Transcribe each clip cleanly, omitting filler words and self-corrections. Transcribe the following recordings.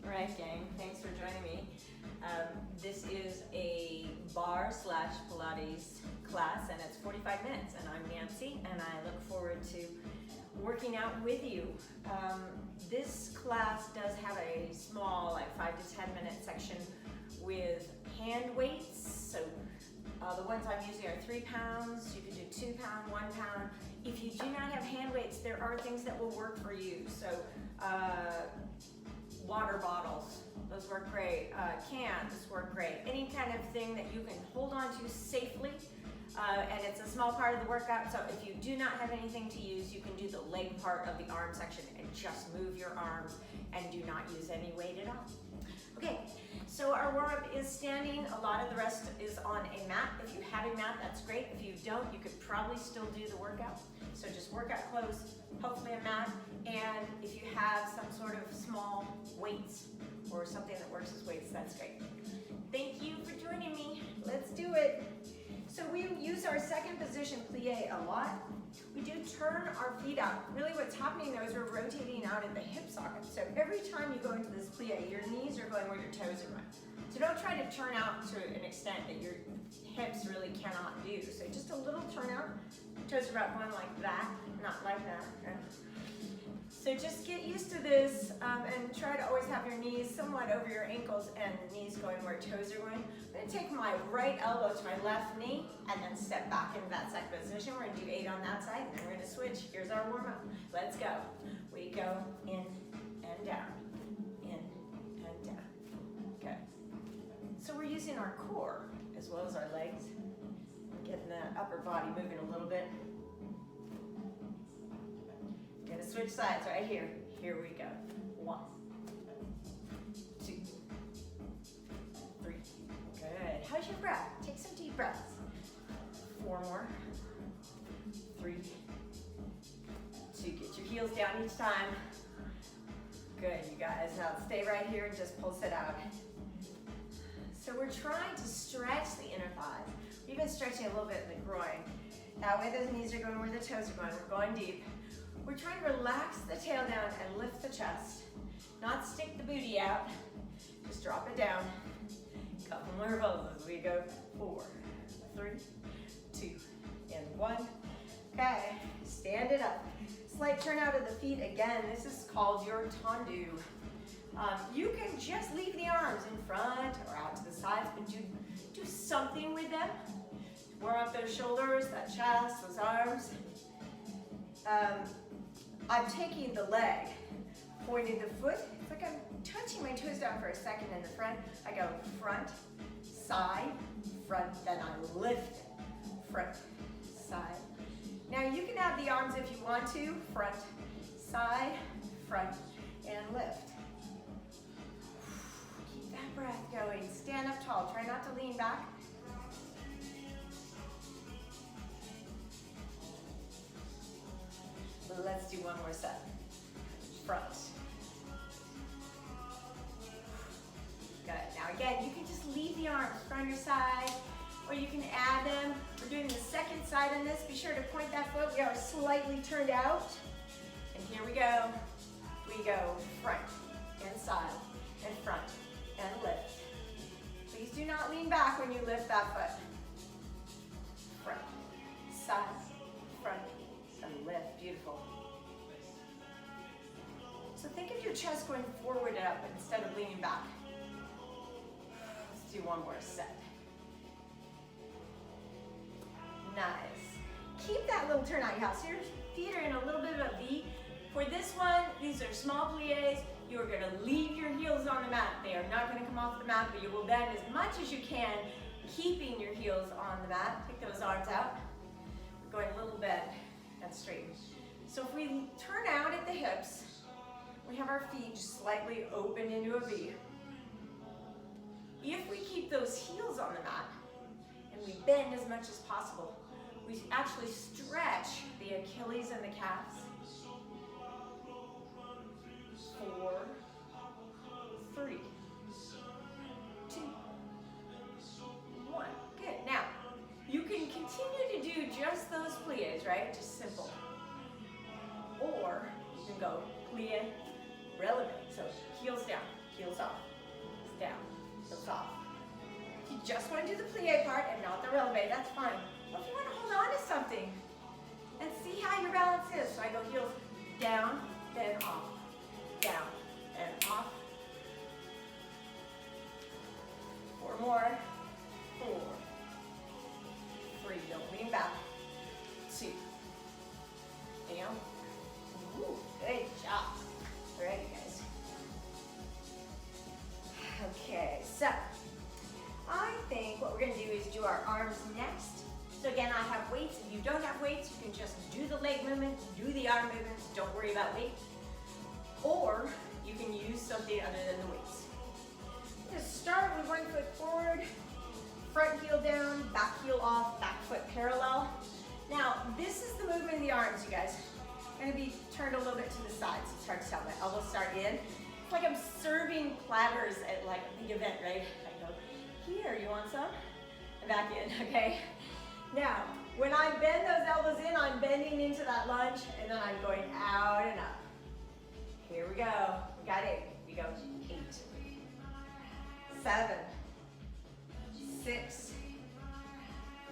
Right, gang, thanks for joining me. This is a Barre / Pilates class, and it's 45 minutes, and I'm Nancy, and I look forward to working out with you. This class does have a small, like 5 to 10 minute section with hand weights. So the ones I'm using are 3 pounds. You can do 2 pound, 1 pound. If you do not have hand weights, there are things that will work for you. So water bottles, those work great. Cans work great. Any kind of thing that you can hold on to safely. And it's a small part of the workout, so if you do not have anything to use, you can do the leg part of the arm section and just move your arms and do not use any weight at all. Okay, so our warm-up is standing. A lot of the rest is on a mat. If you have a mat, that's great. If you don't, you could probably still do the workout. So just workout clothes, hopefully a mat, and if you have some sort of small weights or something that works as weights, that's great. Thank you for joining me. Let's do it. So we use our second position plie a lot. We do turn our feet out. Really what's happening though is we're rotating out at the hip socket. So every time you go into this plie, your knees are going where your toes are going. So don't try to turn out to an extent that your hips really cannot do. So just a little turn out. Toes are about going like that, not like that. Okay? So just get used to this and try to always have your knees somewhat over your ankles and knees going where toes are going. I'm going to take my right elbow to my left knee and then step back into that second position. We're going to do 8 on that side, and then we're going to switch. Here's our warm-up. Let's go. We go in and down, in and down. Good. So we're using our core as well as our legs. Getting the upper body moving a little bit. Gonna switch sides right here. Here we go. 1, 2, 3. Good. How's your breath? Take some deep breaths. 4 more. 3, 2. Get your heels down each time. Good, you guys. Now stay right here and just pulse it out. So we're trying to stretch the inner thighs. We've been stretching a little bit in the groin. That way the knees are going where the toes are going. We're going deep. We're trying to relax the tail down and lift the chest. Not stick the booty out. Just drop it down. Couple more elbows. We go 4, 3, 2, and 1. Okay, stand it up. Slight turn out of the feet again. This is called your tendu. You can just leave the arms in front or out to the sides, but do something with them. Warm up those shoulders, that chest, those arms. I'm taking the leg, pointing the foot. It's like I'm touching my toes down for a second in the front. I go front, side, front, then I lift it. Front, side. Now you can have the arms if you want to. Front, side, front, and lift. Keep that breath going. Stand up tall. Try not to lean back. Let's do one more set. Front. Good. Now again, you can just leave the arms from your side, or you can add them. We're doing the second side on this. Be sure to point that foot. We are slightly turned out. And here we go. We go front and side and front and lift. Please do not lean back when you lift that foot. Front, side, front, and lift. Beautiful. So think of your chest going forward and up instead of leaning back. Let's do one more set. Nice. Keep that little turnout you have. So your feet are in a little bit of a V. For this one, these are small plies. You are going to leave your heels on the mat. They are not going to come off the mat, but you will bend as much as you can, keeping your heels on the mat. Take those arms out. We're going a little bend and straighten. So if we turn out at the hips, we have our feet slightly open into a V. If we keep those heels on the mat and we bend as much as possible, we actually stretch the Achilles and the calves. 4, 3, 2, 1. Good. Now, you can continue to do just those plies, right? Just simple. Or you can go plie, relevant. So heels down, heels off, down, heels off. If you just want to do the plie part and not the releve, that's fine. But if you want to hold on to something and see how your balance is, so I go heels down, then off, down, and off. 4 more, 4, 3, don't lean back, 2, down. Ooh, good job. All right, you guys. Okay, so I think what we're gonna do is do our arms next. So again, I have weights. If you don't have weights, you can just do the leg movement, do the arm movements, don't worry about weight. Or you can use something other than the weights. Just start with one foot forward, front heel down, back heel off, back foot parallel. Now, this is the movement of the arms, you guys. I'm gonna be turned a little bit to the side, so it's hard to tell. My elbows start in. It's like I'm serving platters at like a big event, right? I go, here, you want some? And back in, okay? Now, when I bend those elbows in, I'm bending into that lunge, and then I'm going out and up. Here we go. We got 8. We go 8, 7, 6,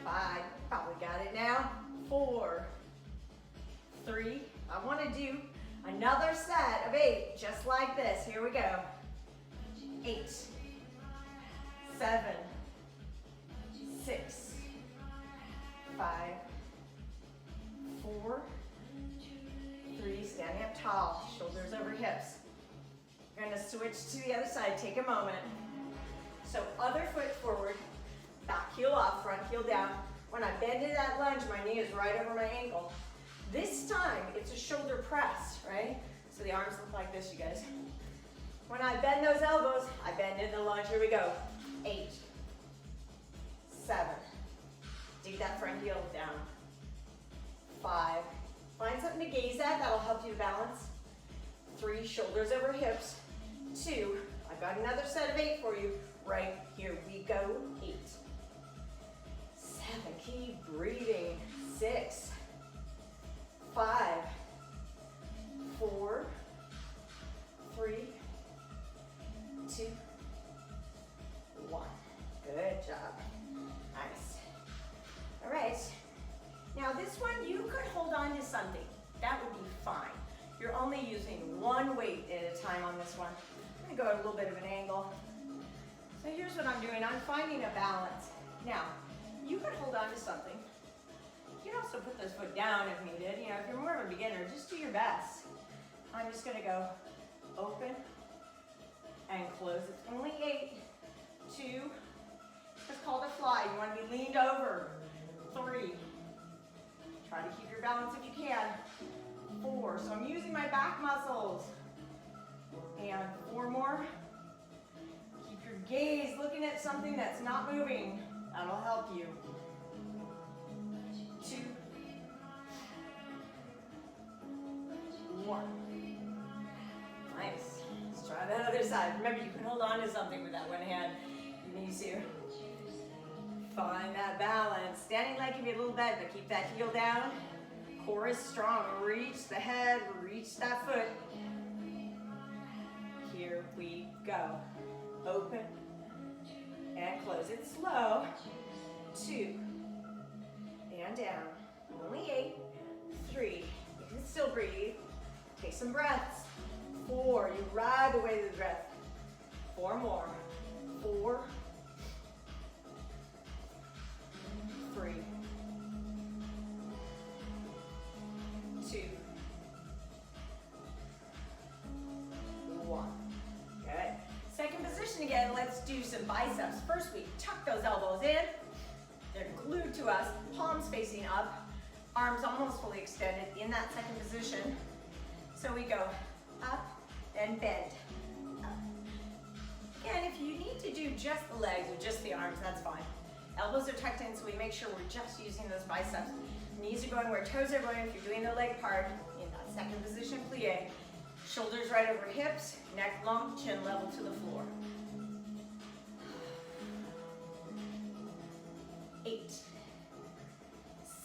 5. Probably got it now. 4, 3. I want to do another set of 8, just like this. Here we go. 8, 7, 6, 5, 4, 3. Standing up tall, shoulders over hips. We're going to switch to the other side. Take a moment. So other foot forward, back heel off, front heel down. When I bend into that lunge, my knee is right over my ankle. This time, it's a shoulder press, right? So the arms look like this, you guys. When I bend those elbows, I bend in the lunge. Here we go. 8, 7. Dig that front heel down. 5. Find something to gaze at. That'll help you balance. 3, shoulders over hips. 2, I've got another set of 8 for you. Right here we go. 8, 7. Keep breathing. 6, 5, 4, 3, 2, 1. Good job. Nice. All right. Now this one, you could hold on to something. That would be fine. You're only using one weight at a time on this one. I'm gonna go at a little bit of an angle. So here's what I'm doing. I'm finding a balance. Now, you could hold on to something. You can also put this foot down if needed. You know, if you're more of a beginner, just do your best. I'm just gonna go open and close. It's only 8, 2, it's called a fly. You wanna be leaned over. 3, try to keep your balance if you can. 4, so I'm using my back muscles. And 4 more. Keep your gaze looking at something that's not moving. That'll help you. 2, 1. Nice. Let's try that other side. Remember, you can hold on to something with that one hand. You need to find that balance. Standing leg can be a little bad, but keep that heel down. Core is strong. Reach the head, reach that foot. Here we go. Open and close it slow. 2 and down. Only 8. 3. You can still breathe. Take some breaths. 4. You ride the way of the breath. 4 more. 4. 3. 2. 1. Good. Second position again. Let's do some biceps. First, we tuck those elbows in. They're glued to us. Palms facing up. Arms almost fully extended in that second position. So we go up and bend. Up. Again, if you need to do just the legs or just the arms, that's fine. Elbows are tucked in, so we make sure we're just using those biceps. Knees are going where toes are going if you're doing the leg part. In that second position, plie. Shoulders right over hips, neck long, chin level to the floor. 8,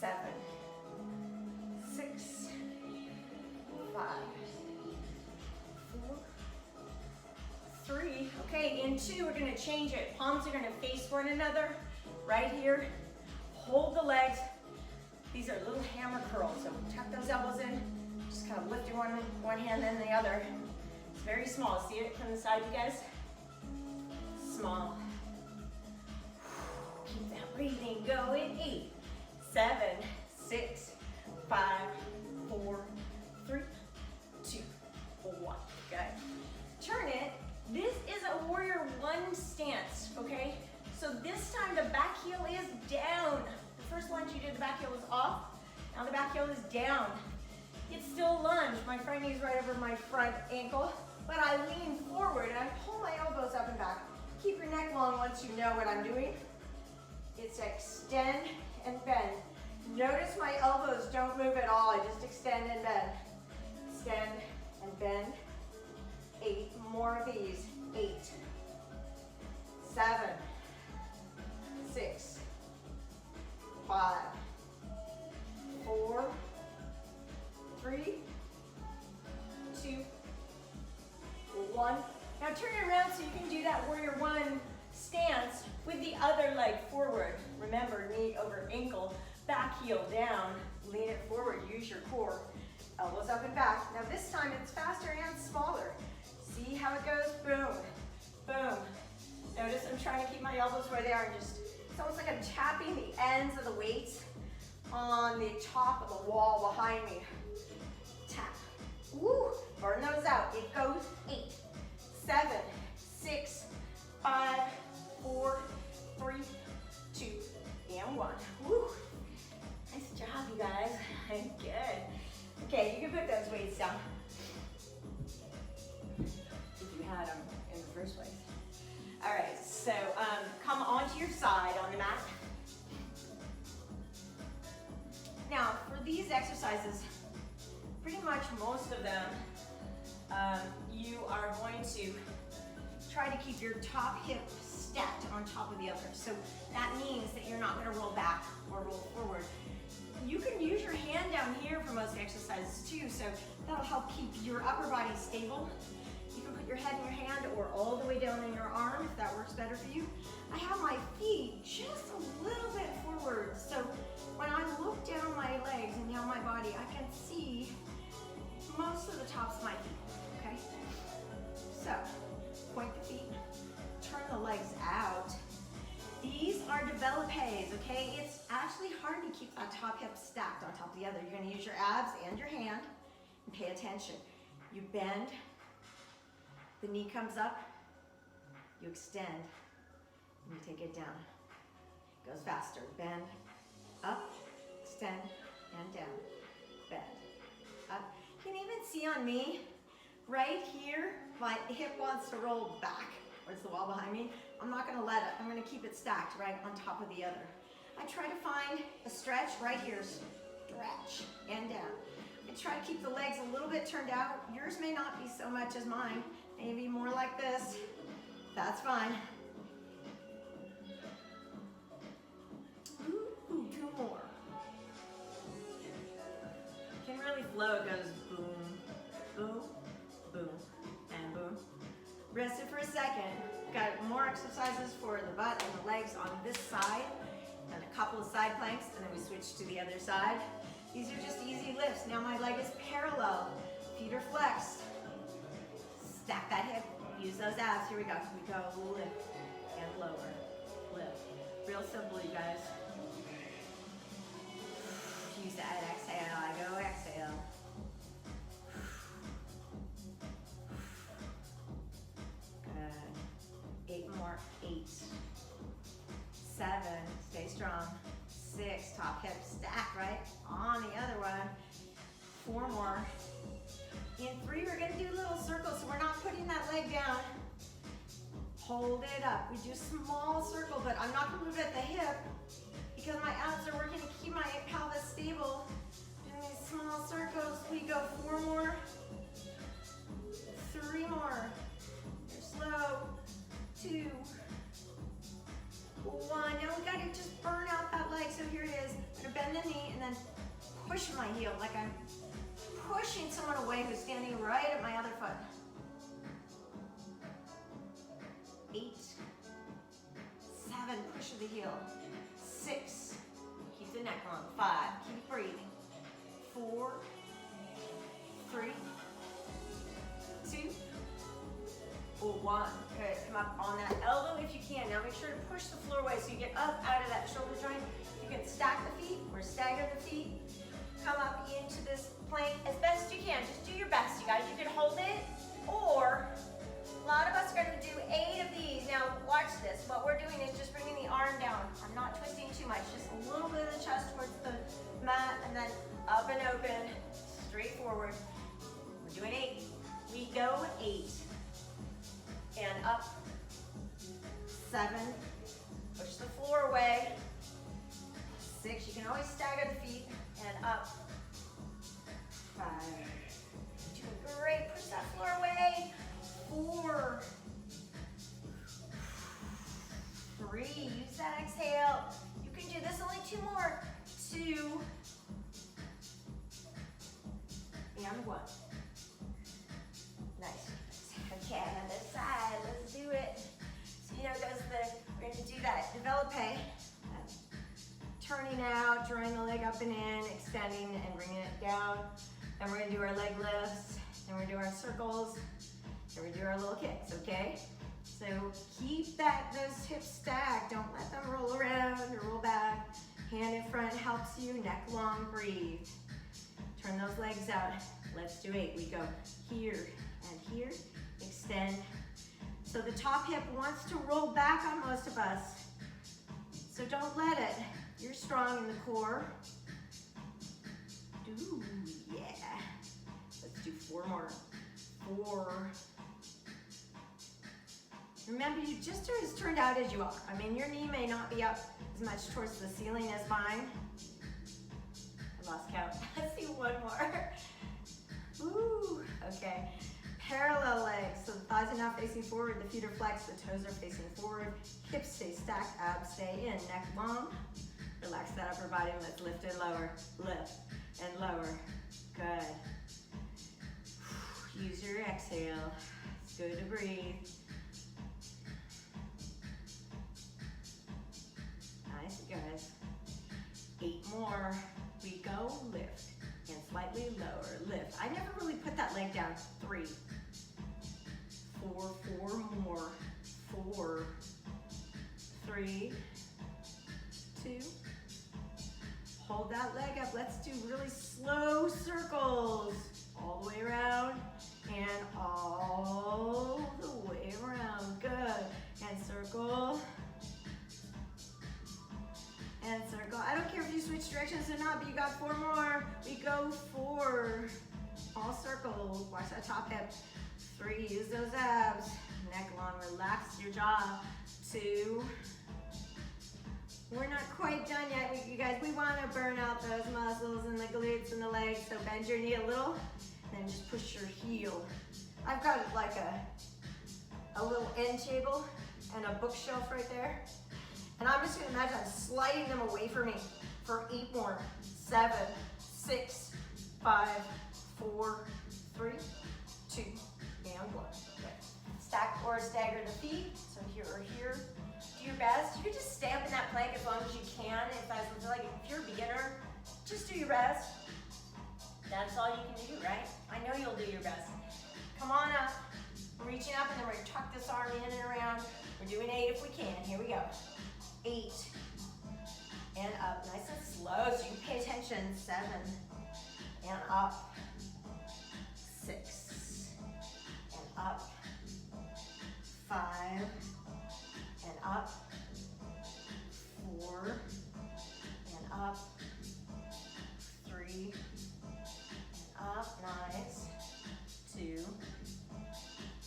7, 6, 5, 4, 3. Okay, in 2, we're gonna change it. Palms are gonna face one another, right here. Hold the legs. These are little hammer curls, so tuck those elbows in. Just kind of lifting one hand then the other. It's very small. See it from the side, you guys? Small. Keep that breathing going. 8, 7, 6, 5, 4, 3, 2, 1. Good. Turn it. This is a warrior 1 stance, okay? So this time the back heel is down. The first lunge you did, the back heel was off. Now the back heel is down. It's still a lunge. My front knee is right over my front ankle, but I lean forward and I pull my elbows up and back. Keep your neck long once you know what I'm doing. It's extend and bend. Notice my elbows don't move at all. I just extend and bend. Extend and bend. 8 more of these. 8, 7, 6, 5, 4, 3, 2, 1. Now turn it around so you can do that warrior 1 stance with the other leg forward. Remember, knee over ankle, back heel down, lean it forward, use your core. Elbows up and back. Now this time it's faster and smaller. See how it goes? Boom, boom. Notice I'm trying to keep my elbows where they are and just, it's almost like I'm tapping the ends of the weights on the top of the wall behind me. Tap. Woo, burn those out. It goes 8, 7, 6, 5, 4, 3, 2, and 1. Woo. Nice job, you guys. Good. Okay, you can put those weights down if you had them in the first place. All right, so come onto your side on the mat. Now, for these exercises, pretty much most of them, you are going to try to keep your top hip stacked on top of the other. So that means that you're not going to roll back or roll forward. You can use your hand down here for most exercises too, so that'll help keep your upper body stable. You can put your head in your hand or all the way down in your arm if that works better for you. I have my feet just a little bit forward, so when I look down my legs and down my body, I can see most of the tops of my feet, okay? So, point the feet, turn the legs out. These are developes, okay? It's actually hard to keep that top hip stacked on top of the other. You're gonna use your abs and your hand, and pay attention. You bend, the knee comes up, you extend, and you take it down. It goes faster. Bend, up, extend, and down. Bend, up. You can even see on me, right here, my hip wants to roll back towards the wall behind me. I'm not gonna let it. I'm gonna keep it stacked right on top of the other. I try to find a stretch right here. Stretch and down. I try to keep the legs a little bit turned out. Yours may not be so much as mine. Maybe more like this. That's fine. Ooh, 2 more. Can really flow. It goes boom, boom, boom, and boom. Rest it for a second. Got more exercises for the butt and the legs on this side, and a couple of side planks, and then we switch to the other side. These are just easy lifts. Now my leg is parallel, feet are flexed. Stack that hip, use those abs. Here we go. We go lift and lower, lift. Real simple, you guys. Use that exhale, I go exhale. Good. 8 more, 8, 7, stay strong. 6, top hip stack, right? On the other one. 4 more. In 3, we're gonna do little circles, so we're not putting that leg down. Hold it up. We do small circle, but I'm not gonna move at the hip because my abs are working to keep my pelvis stable. Doing these small circles. We go 4 more. 3 more. You're slow. 2, 1. Now we gotta just burn out that leg. So here it is. I'm gonna bend the knee and then push my heel like I'm pushing someone away who's standing right at my other foot. the heel. 6, keep the neck long. 5, keep breathing. 4, 3, 2, 1. Good, come up on that elbow if you can. Now make sure to push the floor away so you get up out of that shoulder joint. You can stack the feet or stagger the feet. Come up into this plank as best you can. Just do your best, you guys. You can hold it, or a lot of us are going to do 8 of these. Now watch this. What we're doing is just bringing the arm down. I'm not twisting too much. Just a little bit of the chest towards the mat, and then up and open, straight forward. We're doing 8. We go 8. And up. 7. Push the floor away. 6. You can always stagger the feet. And up. 5. Doing great. Push that floor away. 4. 3. Use that exhale. You can do this. Only 2 more. 2. And 1. Nice. Okay, on this side, let's do it. So, we're going to do that develope. Turning out, drawing the leg up and in, extending and bringing it down. Then we're going to do our leg lifts. Then we're going to do our circles. Then we do our little kicks, okay? So keep those hips stacked. Don't let them roll around or roll back. Hand in front helps you. Neck long, breathe. Turn those legs out. Let's do 8. We go here and here. Extend. So the top hip wants to roll back on most of us. So don't let it. You're strong in the core. Ooh, yeah. Let's do 4 more. 4. Remember, you just are as turned out as you are. I mean, your knee may not be up as much towards the ceiling as mine. I lost count. Let's do 1 more. Ooh, okay. Parallel legs, so the thighs are now facing forward, the feet are flexed, the toes are facing forward, hips stay stacked, abs stay in, neck long. Relax that upper body, let's lift and lower, lift and lower. Good. Use your exhale. It's good to breathe. Nice, guys. 8 more. We go, lift, and slightly lower, lift. I never really put that leg down. 3, 4, 4 more. 4, 3, 2. Hold that leg up. Let's do really slow circles. All the way around and all the way around. Good. And circle. And circle. I don't care if you switch directions or not, but you got 4 more. We go 4. All circles. Watch that top hip. 3. Use those abs. Neck long. Relax your jaw. 2. We're not quite done yet, you guys. We want to burn out those muscles in the glutes and the legs, so bend your knee a little, and then just push your heel. I've got like a little end table and a bookshelf right there, and I'm just going to imagine I'm sliding them away from me for 8 more. 7, 6, 5, 4, 3, 2, and 1. Okay. Stack or stagger the feet, so here or here. Do your best. You can just stay up in that plank as long as you can. If you're a beginner, just do your best. That's all you can do, right? I know you'll do your best. Come on up. We're reaching up, and then we're going to tuck this arm in and around. We're doing 8 if we can. Here we go. 8 and up, nice and slow. So you pay attention. 7 and up. 6 and up. 5 and up. 4 and up. 3 and up. Nice. 2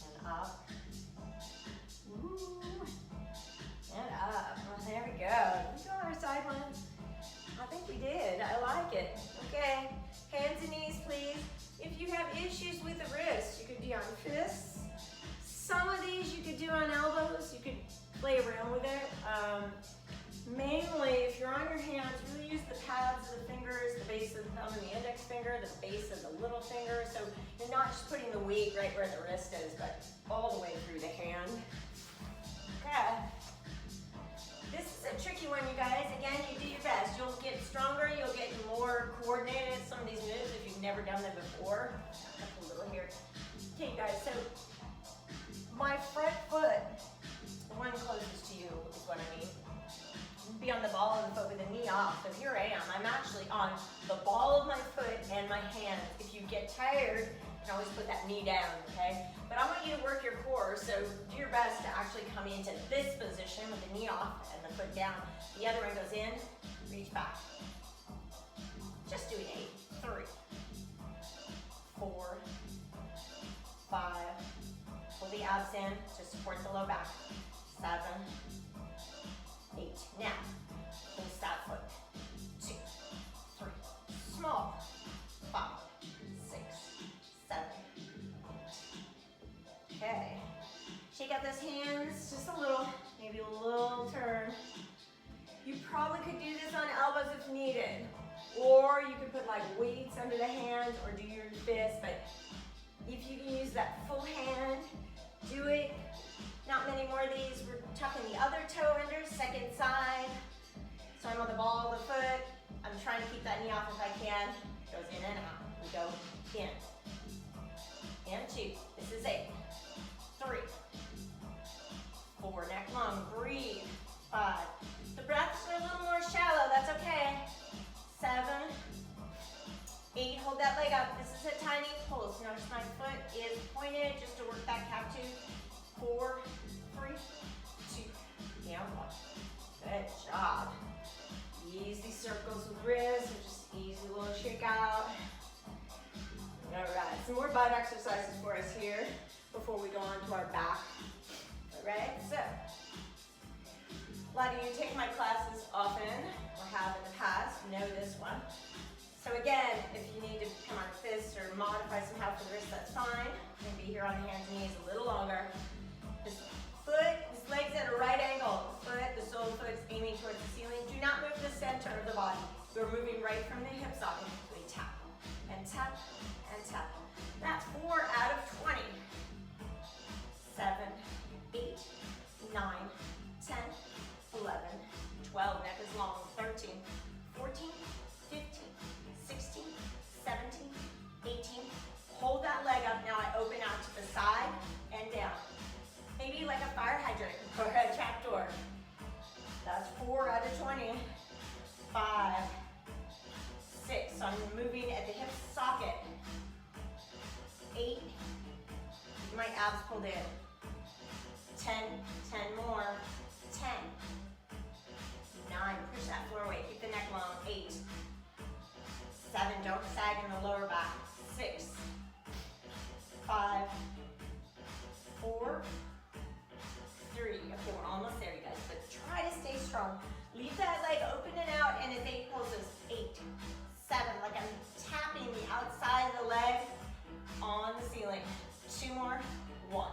and up. Ooh. And up. Well, there we go. You go on our side one. I think we did. I like it. Okay. Hands and knees, please. If you have issues with the wrist, you could do on fists. Some of these you could do on elbows. You could play around with it. Mainly, if you're on your hands, really use the pads of the fingers, the base of the thumb and the index finger, the base of the little finger. So you're not just putting the weight right where the wrist is, but all the way through the hand. Okay. This is a tricky one, you guys. Again, you do your best. You'll get stronger, you'll get more coordinated at some of these moves if you've never done them before. A little here. Okay, guys, so my front foot, the one closest to you is what I mean, be on the ball of the foot with the knee off. So here I am. I'm actually on the ball of my foot and my hand. If you get tired, you can always put that knee down, okay? But I want you to work your core, so do your best to actually come into this position with the knee off and the foot down. The other one goes in, reach back. Just do an 8, 3, 4, 5. Pull the abs in to support the low back. 7, 8. Now, place that foot. 2, 3. Small. 5, 6, 7, 8. Okay. Shake out those hands just a little, maybe a little turn. You probably could do this on elbows if needed, or you could put like weights under the hands or do your fist, but if you can use that full hand, do it. Not many more of these. We're tucking the other toe under, second side. So I'm on the ball of the foot. I'm trying to keep that knee off if I can. Goes in and out. We go in. And 2. This is 8. 3. 4. Neck long. Breathe. 5. The breaths are a little more shallow. That's okay. 7. 8. Hold that leg up. This is a tiny pulse. Notice my foot is pointed just to work that calf too. 4, 3, 2, and 1. Good job. Easy circles with wrists, or just easy little shake out. All right, some more butt exercises for us here before we go on to our back. All right, so a lot of you take my classes often, or have in the past, know this one. So again, if you need to come on a fist or modify some help for the wrist, that's fine. I'm gonna be here on the hands and knees a little longer. This leg's at a right angle. The sole of the foot is aiming towards the ceiling. Do not move the center of the body. We're moving right from the hip socket. We tap and tap and tap. That's 4 out of 20. 7, 8, 9, 10, 11, 12. Neck is long. 13, 14, 15, 16, 17, 18. Hold that leg up. Now I open out to the side and down. Maybe like a fire hydrant or a trap door. That's 4 out of 20. 5, 6. So I'm moving at the hip socket. 8. My abs pulled in. 10. 10 more. 10. 9. Push that floor weight. Keep the neck long. 8. 7. Don't sag in the lower back. 6. 5. 4. 3. Okay, we're almost there, you guys, but try to stay strong. Leave that leg open and out, and it's 8 pulses. 8, 7, like I'm tapping the outside of the leg on the ceiling. 2 more. 1.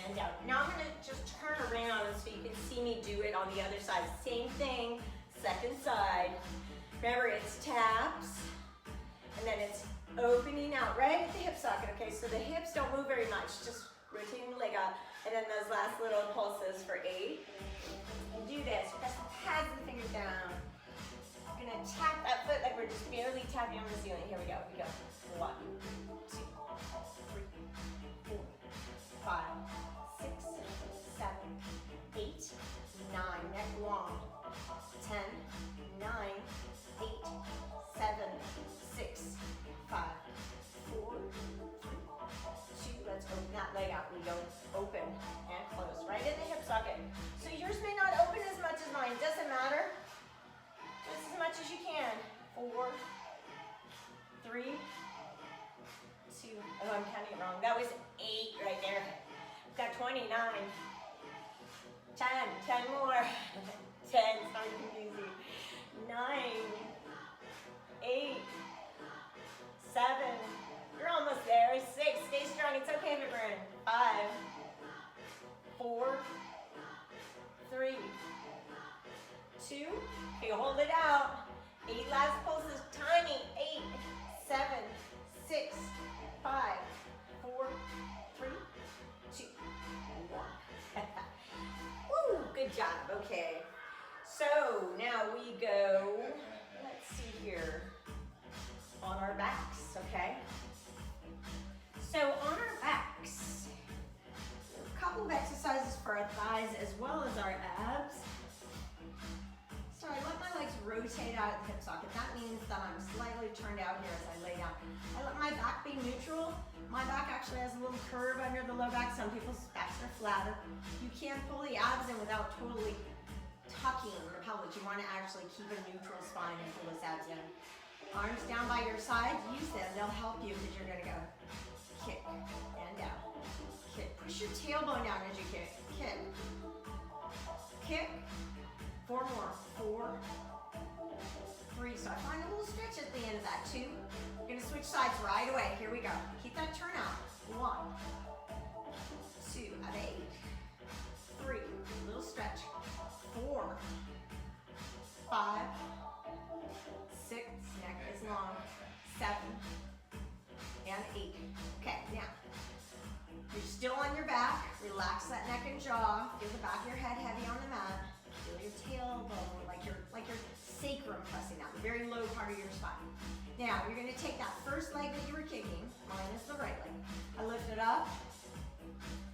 And down. Now I'm gonna just turn around so you can see me do it on the other side. Same thing, second side. Remember, it's taps, and then it's opening out right at the hip socket, okay? So the hips don't move very much, just rotating the leg out. And then those last little pulses for 8. And do this. Press the pads of the fingers down. We're gonna tap that foot like we're just barely tapping on the ceiling. Here we go. We go. 1, 2, 3, 4, 5, 6, 7, 8, 9. Neck long. 10, 9, 8, 7, 6, 5, 4, 3, 2. Let's open that leg out. We go open and close right in the hip socket. So yours may not open as much as mine. Doesn't matter. Just as much as you can. 4, 3, 2. Oh, I'm counting it wrong. That was 8 right there. We've got 29. 10. 10 more. 10. Sorry, confusing. 9, 8, 7. You're almost there. 6. Stay strong. It's okay if it burns. 5, 4, 3, 2. Okay, hold it out. 8 last pulses. Tiny. 8, 7, 6, 5, 4, 3, 2, 1. Woo, good job. Okay. My back actually has a little curve under the low back. Some people's backs are flatter. You can't pull the abs in without totally tucking the pelvis. You want to actually keep a neutral spine and pull those abs in. Arms down by your side, use them. They'll help you because you're going to go kick and down. Kick. Push your tailbone down as you kick. Kick. Kick. 4 more. 4, 3. So I find a little stretch at the end of that. 2. We're going to switch sides right away. Here we go. Keep that turn out. 1, 2, at 8, 3, little stretch. 4, 5, 6, neck is long. 7, and 8. Okay, now, you're still on your back. Relax that neck and jaw. Feel the back of your head heavy on the mat. Feel your tailbone, like your sacrum pressing out, the very low part of your spine. Now, you're gonna take that first leg that you were kicking, minus the right leg. I lift it up,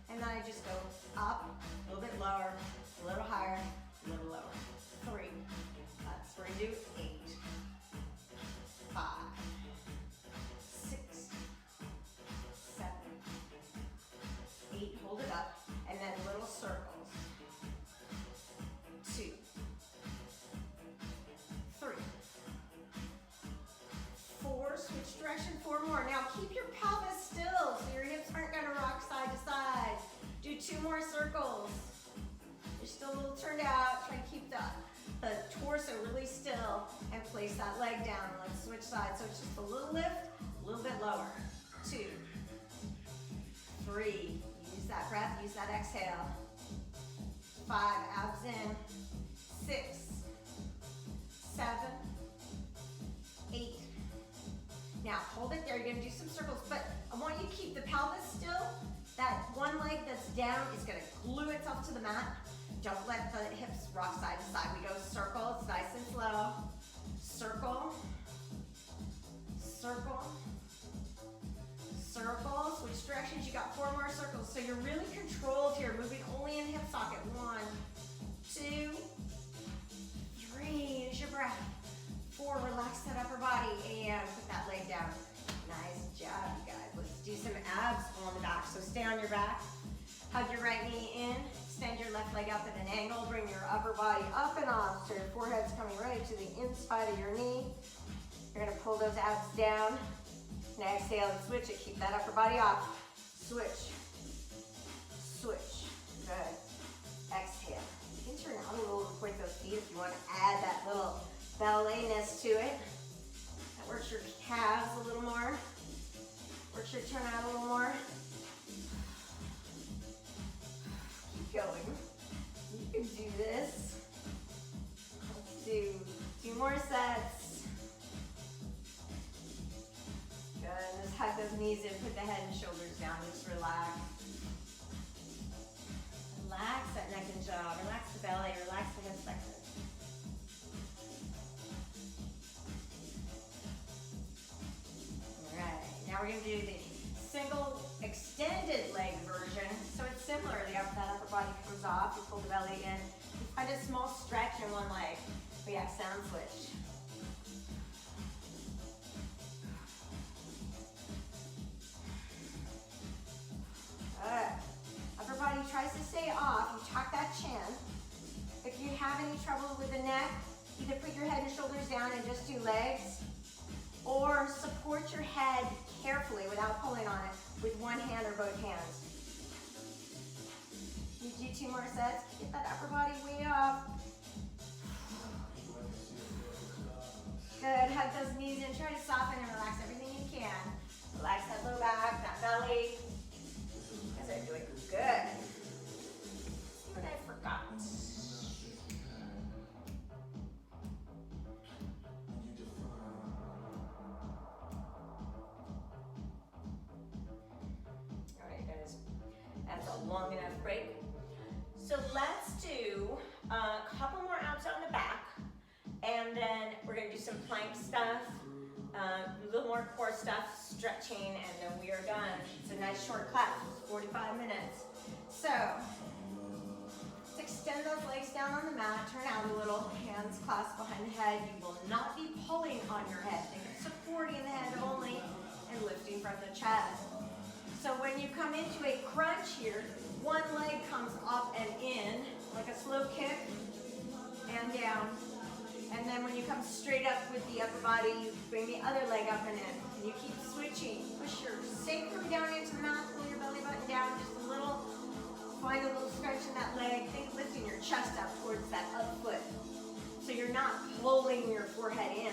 and then I just go up, a little bit lower, a little higher, a little lower. 3, that's where you do 8, 5, 6, 7, 8, hold it up, and then little circles. 2, 3, 4, switch direction, 4 more. Now keep your pelvis still so your hips aren't gonna rock side to side. Do 2 more circles. You're still a little turned out. Try to keep the torso really still and place that leg down. Let's switch sides. So it's just a little lift, a little bit lower. 2, 3, use that breath, use that exhale. 5, abs in. 6, 7, 8. Now hold it there. You're gonna do some circles, but I want you to keep the pelvis still. That one leg that's down is gonna glue itself to the mat. Don't let the hips rock side to side. We go circle, it's nice and slow. Circle, circle, circle. Switch directions, you got 4 more circles. So you're really controlled here, moving only in hip socket. 1, 2, 3, use your breath. 4, relax that upper body and put that leg down. Nice job, you guys. Let's do some abs on the back. So stay on your back, hug your right knee in, extend your left leg up at an angle, bring your upper body up and off so your forehead's coming right to the inside of your knee. You're gonna pull those abs down. Now exhale and switch it, keep that upper body off. Switch, switch, good. Exhale. You can turn out a little and point those feet if you want to add that little ballet-ness to it. That works your calves a little more. Works your turn out a little more. Keep going. You can do this. Let's do 2 more sets. Good, and just hug those knees in, put the head and shoulders down, just relax. Relax that neck and jaw, relax the belly, relax the hip flexors. All right, now we're gonna do the single extended leg version. So it's similar, that upper body comes off, you pull the belly in, you find a small stretch in one leg. We have sound switch. Upper body tries to stay off. You tuck that chin. If you have any trouble with the neck, either put your head and shoulders down and just do legs, or support your head carefully without pulling on it with one hand or both hands. You do 2 more sets. Get that upper body way up. Good. Hug those knees in. Try to soften and relax everything you can. Relax that low back, that belly. You guys are doing good. See what I forgot. All right, guys. That's a long enough break. So let's do a couple more abs on the back, and then we're gonna do some plank stuff, a little more core stuff, stretching, and then we are done. It's a nice short class, 45 minutes. So, let's extend those legs down on the mat, turn out a little, hands clasped behind the head. You will not be pulling on your head. Think of supporting the head only and lifting from the chest. So when you come into a crunch here, one leg comes up and in, like a slow kick, and down. And then when you come straight up with the upper body, you bring the other leg up and in. And you keep switching. Push your sacrum down into the mat, pull your belly button down just a little. Find a little stretch in that leg. Think lifting your chest up towards that up foot. So you're not pulling your forehead in.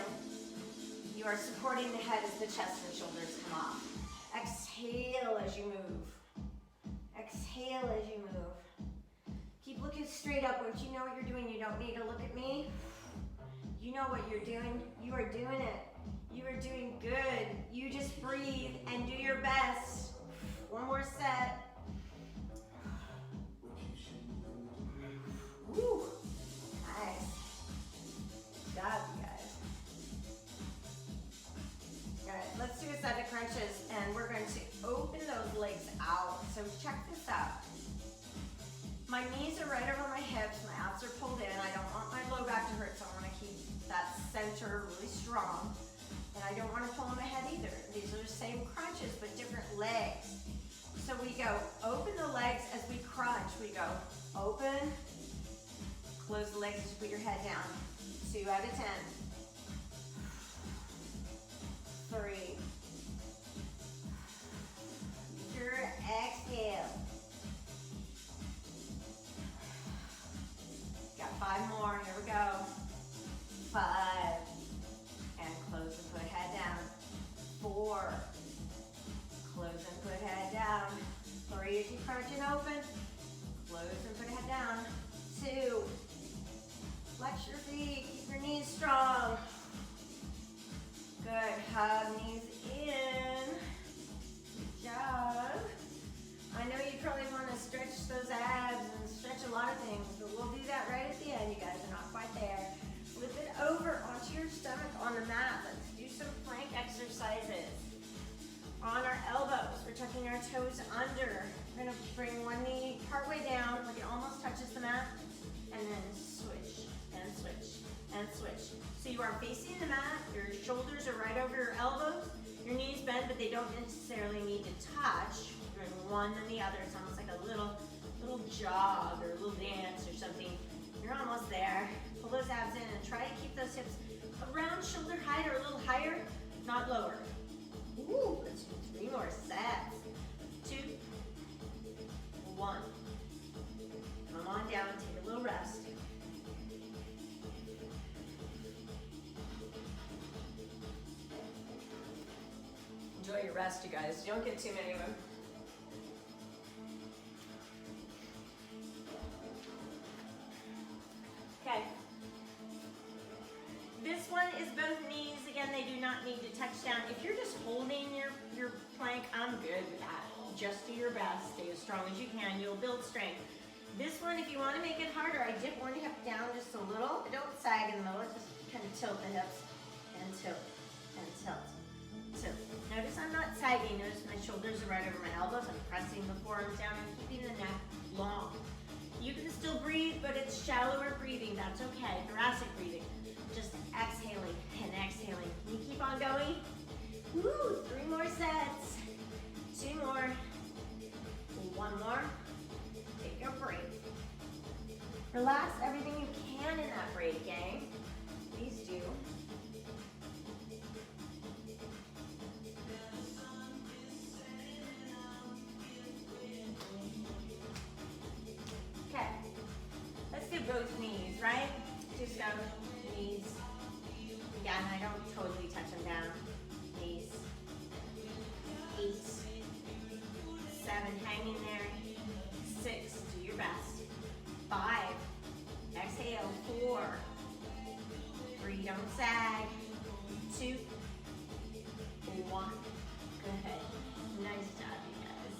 You are supporting the head as the chest and shoulders come off. Exhale as you move. Exhale as you move. Keep looking straight up. Once you know what you're doing, you don't need to look at me. You know what you're doing. You are doing it. You are doing good. You just breathe and do your best. One more set. Woo. Nice. Good job, you guys. All right, let's do a set of crunches, and we're going to open those legs out. So check this out. My knees are right over my hips. My abs are pulled in. I don't want my low back to hurt, so I want to keep that center really strong. And I don't want to pull on my head either. These are the same crunches, but different legs. So we go open the legs as we crunch. We go open, close the legs as you put your head down. 2 out of 10. 3. Your exhale. Got 5 more. Here we go. 5. And close and put head down. 4. Close and put head down. 3 as you crunch and open. Close and put head down. 2. Flex your feet. Keep your knees strong. Good. Hug knees in. Good job. I know you probably want to stretch those abs and stretch a lot of things, but we'll do that right at the end. You guys are not quite there. Flip it over onto your stomach on the mat. Let's do some plank exercises. On our elbows, we're tucking our toes under. We're going to bring one knee partway down, like it almost touches the mat, and then switch, and switch, and switch. So you are facing the mat, your shoulders are right over your elbows, your knees bend, but they don't necessarily need to touch. You're in one and the other. It's almost like a little jog or a little dance or something. You're almost there. Pull those abs in and try to keep those hips around shoulder height or a little higher, not lower. Ooh, let's do 3 more sets. 2, 1. Come on down, take a little rest. Enjoy your rest, you guys. Don't get too many of them. Okay. This one is both knees. Again, they do not need to touch down. If you're just holding your plank, I'm good with that. Just do your best. Stay as strong as you can. You'll build strength. This one, if you want to make it harder, I dip one hip down just a little. Don't sag in the middle. Just kind of tilt the hips and tilt and tilt. Tilt. Notice I'm not sagging. Notice my shoulders are right over my elbows. I'm pressing the forearms down and keeping the neck long. You can still breathe, but it's shallower breathing. That's okay. Thoracic breathing. Just exhaling and exhaling. Can you keep on going? Woo! 3 more sets. 2 more. 1 more. Take a break. Relax everything you can in that break, gang. Please do. Okay. Let's do both knees, right? Just go knees. Again, I don't totally touch them down. Knees. 8, 7, hang in there. 6, do your best. 5, exhale. 4, 3, don't sag. 2, 1. Good. Nice job, you guys.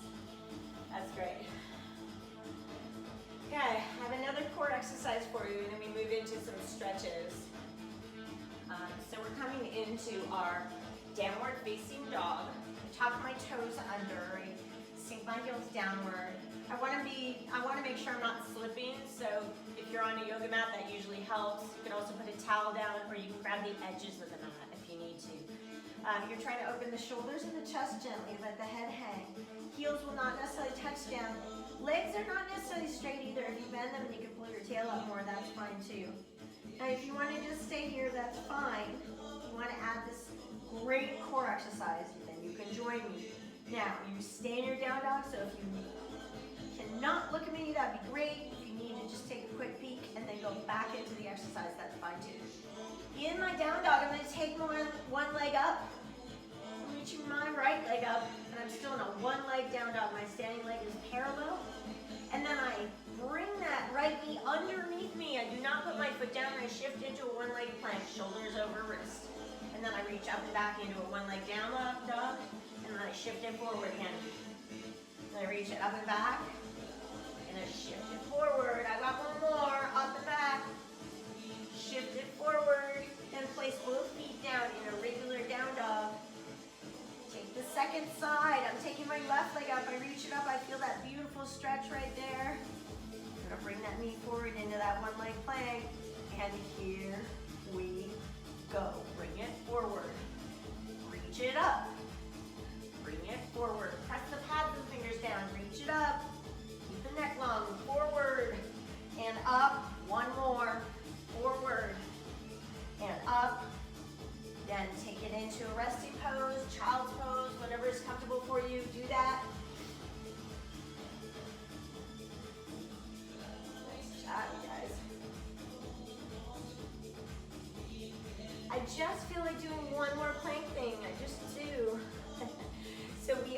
That's great. Okay, I have another core exercise for you, and then we move into some stretches. So we're coming into our downward facing dog. Top of my toes under, sink my heels downward. I want to make sure I'm not slipping, so if you're on a yoga mat, that usually helps. You can also put a towel down, or you can grab the edges of the mat if you need to. You're trying to open the shoulders and the chest gently, let the head hang. Heels will not necessarily touch down. Legs are not necessarily straight either. If you bend them and you can pull your tail up more, that's fine too. Now if you want to just stay here, that's fine. If you want to add this great core exercise, then you can join me. Now, you stay in your down dog, so if you cannot look at me, that'd be great. If you need to just take a quick peek and then go back into the exercise, that's fine too. In my down dog, I'm going to take one leg up, reaching my right leg up, and I'm still in a one leg down dog. My standing leg is parallel. And then I bring that right knee underneath me. I do not put my foot down. I shift into a one leg plank, shoulders over wrist. And then I reach up and back into a one leg down dog. And then I shift it forward again. And I reach it up and back. And I shift it forward. I got one more. Up and back. Shift it forward. And place both feet down in a regular down dog. Take the second side. I'm taking my left leg up. I reach it up. I feel that beautiful stretch right there. I'm going to bring that knee forward into that one leg plank. And here we go. Bring it forward. Reach it up. Bring it forward. Press the pads and fingers down. Reach it up. Keep the neck long. Forward and up. One more. Forward and up. Then take it into a resting pose, child's pose, whatever is comfortable for you. Do that. Nice job, you guys. I just feel like doing one more plank thing. I just do. So we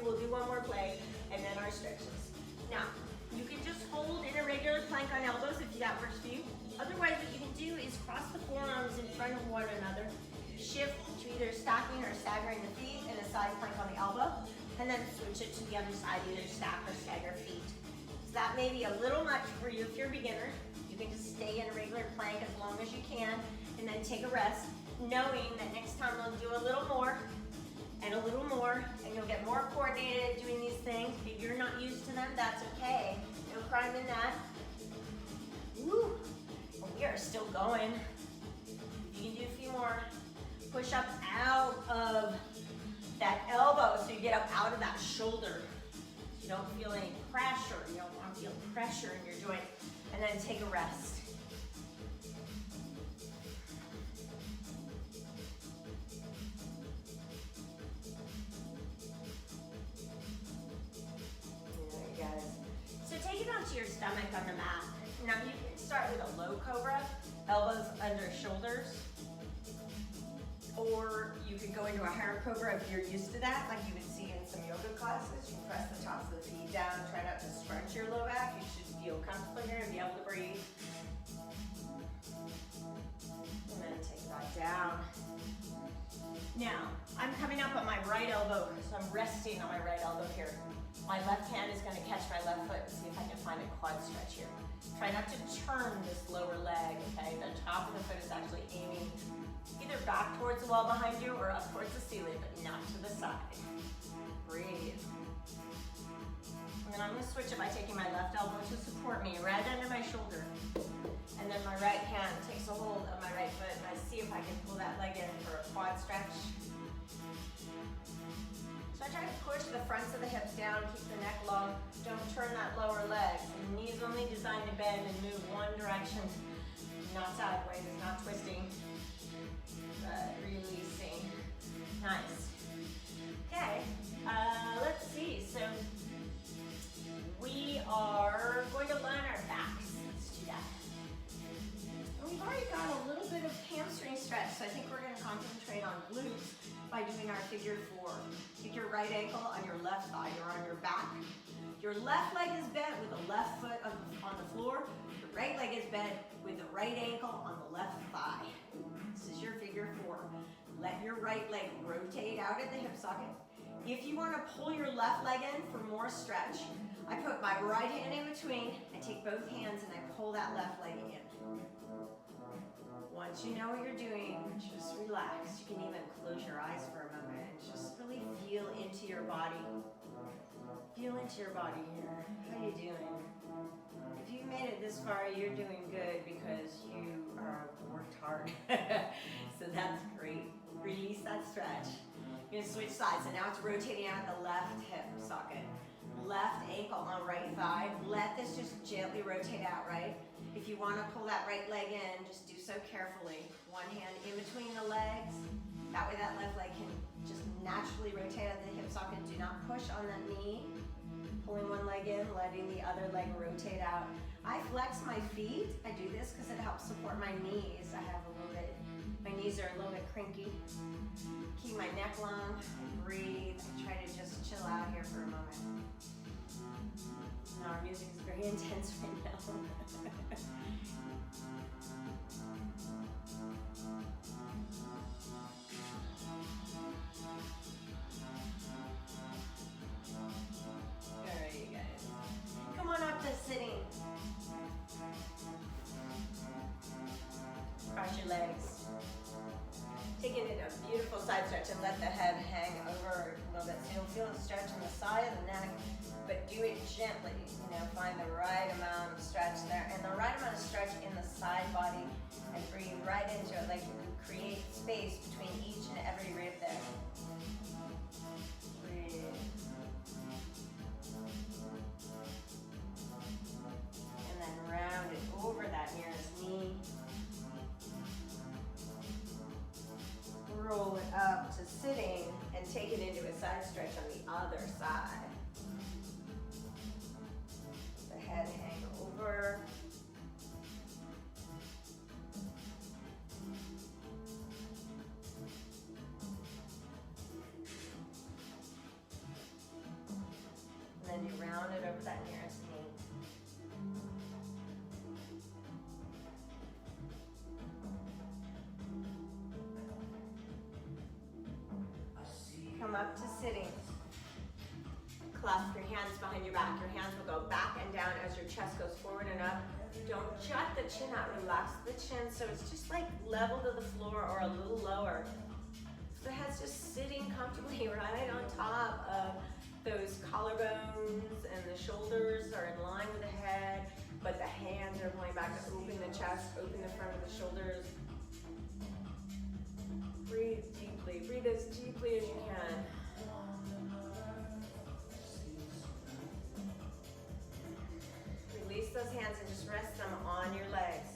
will do one more plank and then our stretches. Now, you can just hold in a regular plank on elbows if that works for you. Otherwise, what you can do is cross the forearms in front of one another, shift to either stacking or staggering the feet in a side plank on the elbow, and then switch it to the other side, either stack or stagger feet. So that may be a little much for you if you're a beginner. You can just stay in a regular plank as long as you can, and then take a rest, knowing that next time we'll do a little more, and you'll get more coordinated doing these things. If you're not used to them, that's okay. No crime in that. Woo. We are still going. You can do a few more push-ups out of that elbow so you get up out of that shoulder. You don't feel any pressure. You don't want to feel pressure in your joint. And then take a rest. Your stomach on the mat. Now you can start with a low cobra, elbows under shoulders, or you could go into a higher cobra if you're used to that, like you would see in some yoga classes. You press the tops of the feet down, try not to scrunch your low back. You should feel comfortable here and be able to breathe. And then take that down. Now, I'm coming up on my right elbow, so I'm resting on my right elbow here. My left hand is going to catch my left foot and see if I can find a quad stretch here. Try not to turn this lower leg, okay? The top of the foot is actually aiming either back towards the wall behind you or up towards the ceiling, but not to the side. Breathe. And then I'm going to switch it by taking my left elbow to support me right under my shoulder. And then my right hand takes a hold of my right foot and I see if I can pull that leg in for a quad stretch. So I try to push the fronts of the hips down, keep the neck long. Don't turn that lower leg. The knee's only designed to bend and move one direction, not sideways, not twisting, but releasing. Nice. Okay, let's see. So we are going to line our backs. Let's do that. And we've already got a little bit of hamstring stretch, so I think we're going to concentrate on glutes by doing our figure four. Take your right ankle on your left thigh. You're on your back. Your left leg is bent with the left foot on the floor. Your right leg is bent with the right ankle on the left thigh. This is your figure four. Let your right leg rotate out at the hip socket. If you want to pull your left leg in for more stretch, I put my right hand in between. I take both hands and I pull that left leg in. Once you know what you're doing, just relax. You can even close your eyes for a moment and just really feel into your body. Feel into your body here. How are you doing? If you made it this far, you're doing good because you worked hard. So that's great. Release that stretch. You're gonna switch sides, so now it's rotating out the left hip socket. Left ankle on right thigh. Let this just gently rotate out, right? If you wanna pull that right leg in, just do so carefully. One hand in between the legs. That way that left leg can just naturally rotate out the hip socket. Do not push on that knee. Pulling one leg in, letting the other leg rotate out. I flex my feet. I do this because it helps support my knees. I have a little bit, my knees are a little bit cranky. Keep my neck long, breathe. I try to just chill out here for a moment. Now our music is very intense right now. Alright, you guys. Come on up to sitting. Cross your legs. Taking it a beautiful side stretch and let the head hang over a little bit. So you'll feel a stretch on the side of the neck, but do it gently. You know, find the right amount of stretch there and the right amount of stretch in the side body, and breathe right into it like you can create space between each and every rib there. Breathe. And then round it over that nearest knee. Roll it up to sitting and take it into a side stretch on the other side. The head hang over. And then you round it over that nearest knee. Come up to sitting. Clasp your hands behind your back. Your hands will go back and down as your chest goes forward and up. Don't jut the chin out. Relax the chin so it's just like level to the floor or a little lower. So the head's just sitting comfortably right on top of those collarbones, and the shoulders are in line with the head, but the hands are going back to open the chest, open the front of the shoulders. Breathe deeply. Breathe as deeply as you can. Release those hands and just rest them on your legs.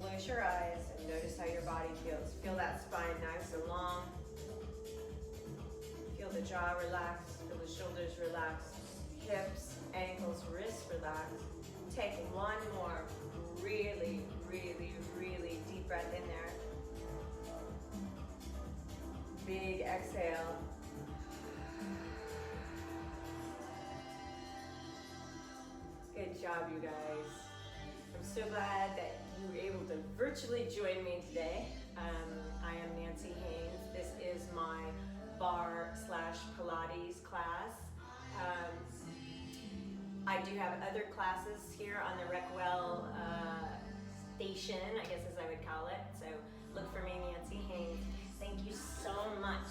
Close your eyes and notice how your body feels. Feel that spine nice and long. Feel the jaw relax. Feel the shoulders relax. Hips, ankles, wrists relax. Take one more really, really, really deep breath in there. Big exhale. Good job, you guys. I'm so glad that you were able to virtually join me today. I am Nanci Haynes. This is my Barre/Pilates class. I do have other classes here on the Recwell station, I guess as I would call it. So look for me, Nanci Haynes. Thank you so much.